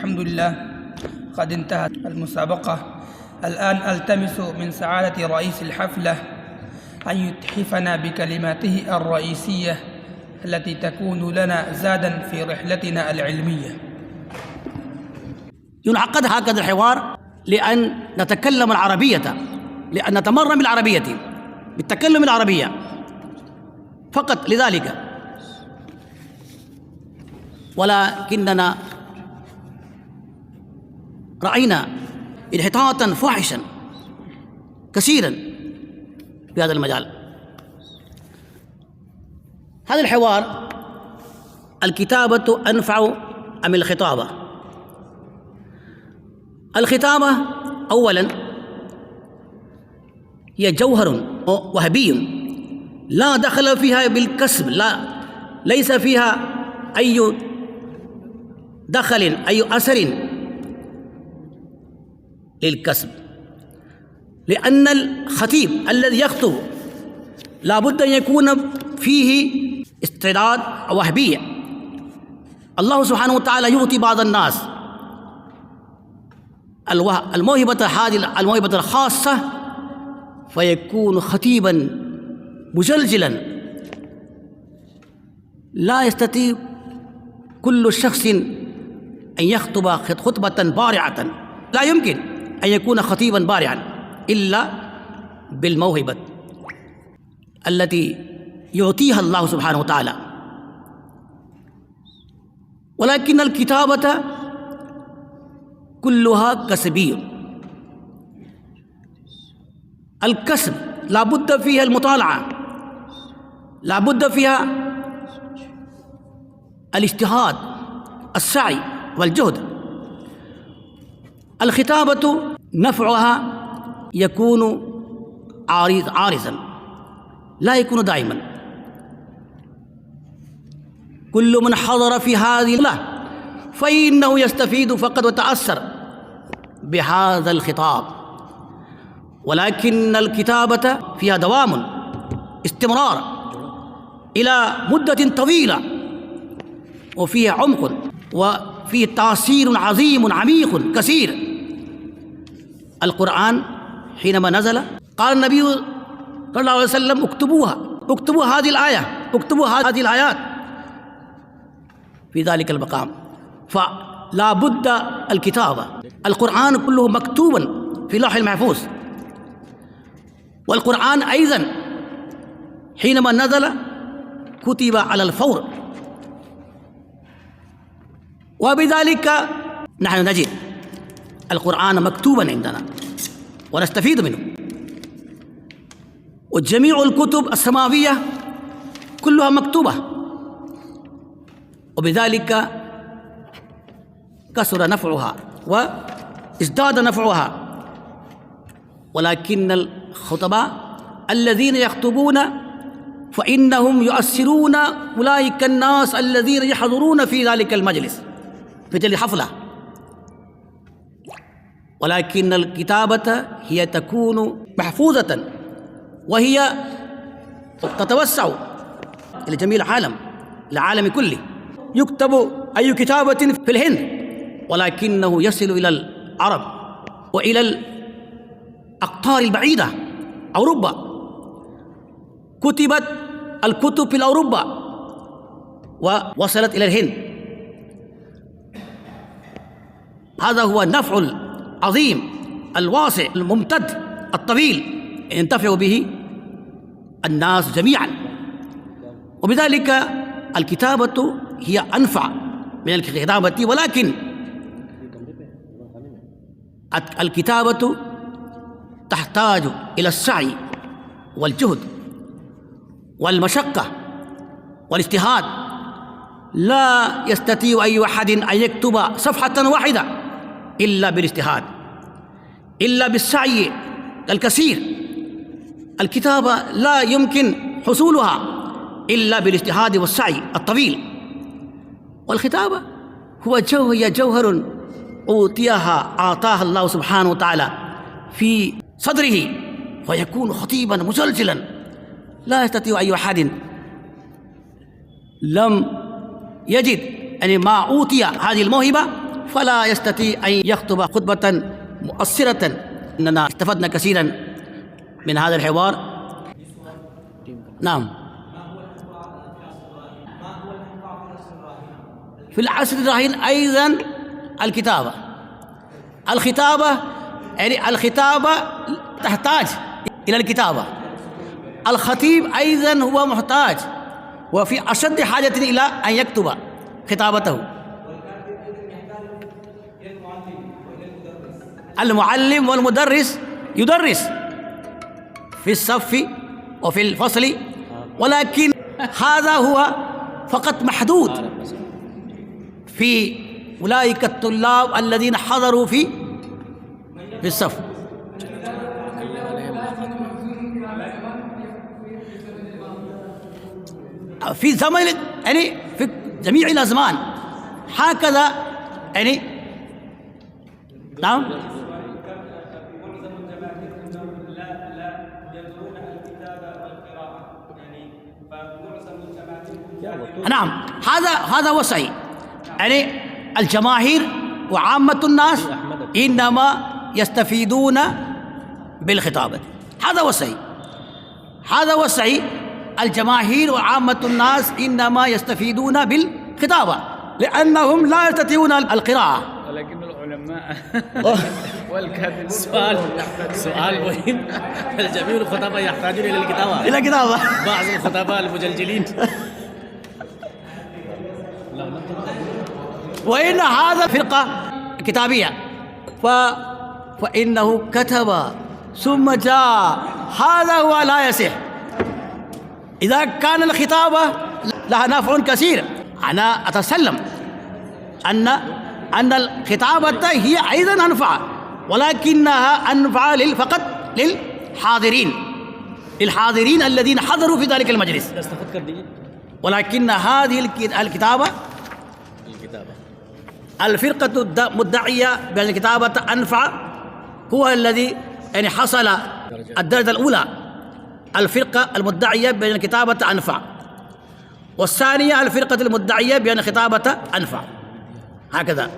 الحمد لله قد انتهت المسابقة. الآن ألتمس من سعادة رئيس الحفلة أن يتحفنا بكلماته الرئيسية التي تكون لنا زادا في رحلتنا العلمية. ينعقد هكذا الحوار لأن نتكلم العربية، لأن نتمرن بالعربية، بالتكلم العربية فقط لذلك. ولكننا رأينا انحطاطا فاحشا كثيرا في هذا المجال. هذا الحوار الكتابة أنفع أم الخطابة؟ الخطابة أولا هي جوهر وهبي لا دخل فيها بالكسب، ليس فيها أي دخل أي أثر للكسب، لأن الخطيب الذي يخطب لا بد أن يكون فيه استعداد وهبية. الله سبحانه وتعالى يعطي بعض الناس الموهبة هذه الموهبة الخاصة فيكون خطيبا مجلجلا، لا يستطيع كل شخص أن يخطب خطبة بارعة، لا يمكن أن يكون خطيبا بارعا إلا بالموهبة التي يعطيها الله سبحانه وتعالى. ولكن الكتابة كلها كسبية. الكسب لا بد فيها المطالعة، لا بد فيها الاجتهاد، السعي والجهد. الخطابة نفعها يكون عارضا، لا يكون دائما. كل من حضر في هذه الله فإنه يستفيد فقط وتأثر بهذا الخطاب. ولكن الكتابة فيها دوام، استمرار إلى مدة طويلة، وفيها عمق وفيه تأثير عظيم عميق كثير. القرآن حينما نزل قال النبي صلى الله عليه وسلم اكتبوا هذه الآية، اكتبوا هذه الآيات في ذلك المقام. فلا بد الكتابة. القرآن كله مكتوبا في لوح المحفوظ، والقرآن أيضا حينما نزل كتب على الفور، وبذلك نحن نجد القرآن مكتوبا عندنا ونستفيد منه. وجميع الكتب السماوية كلها مكتوبة، وبذلك كثر نفعها وازداد نفعها. ولكن الخطباء الذين يخطبون فإنهم يؤثرون أولئك الناس الذين يحضرون في ذلك المجلس، في تلك الحفلة. ولكن الكتابة هي تكون محفوظة، وهي تتوسع إلى جميع العالم كله. يكتب أي كتابة في الهند ولكنه يصل إلى العرب وإلى الأقطار البعيدة، أوروبا. كتبت الكتب في أوروبا ووصلت إلى الهند. هذا هو النفع العظيم الواسع الممتد الطويل ينتفع به الناس جميعا. وبذلك الكتابة هي أنفع من الكتابة. ولكن الكتابة تحتاج إلى السعي والجهد والمشقة والاجتهاد. لا يستطيع أي أحد أن يكتب صفحة واحدة إلا بالاجتهاد، إلا بالسعي الكثير. الكتابة لا يمكن حصولها إلا بالاجتهاد والسعي الطويل. والخطابة هي جوهر أعطاها الله سبحانه وتعالى في صدره، فيكون خطيبا مسلسلا. لا يستطيع أي أحد لم يجد ما أوتي هذه الموهبة فلا يستطيع أن يخطب خطبة مؤثرة. إننا استفدنا كثيرا من هذا الحوار. نعم. في العصر الراهن أيضا الكتابة. يعني الخطابة تحتاج إلى الكتابة. الخطيب أيضا هو محتاج وفي أشد حاجة إلى أن يكتب خطابته. المعلم والمدرس يدرس في الصف وفي الفصل، ولكن هذا هو فقط محدود في أولئك الطلاب الذين حضروا في الصف. في زمن يعني في جميع الأزمان هكذا يعني. نعم. نعم، هذا هو صحيح. يعني الجماهير وعامة الناس إنما يستفيدون بالخطابة. هذا هو صحيح. الجماهير وعامة الناس إنما يستفيدون بالخطابة لأنهم لا يستطيعون القراءة. ولكن العلماء والكاتبون سؤال مهم. جميع الخطباء يحتاجون إلى الكتابة. بعض الخطباء المجلجلين. وإن هذا فرقة كتابية فإنه كتب ثم جاء، هذا هو لا يصح. إذا كان الخطابة لها نفع كثير، أنا أتسلم أن الخطابة هي أيضا أنفع، ولكنها أنفع فقط للحاضرين الذين حضروا في ذلك المجلس. ولكن هذه الكتابة الفرقة المدعية بأن الكتابة أنفع هو الذي يعني حصل الدرجة الأولى. الفرقة المدعية بأن الكتابة أنفع، والثانية الفرقة المدعية بأن الخطابة أنفع، هكذا.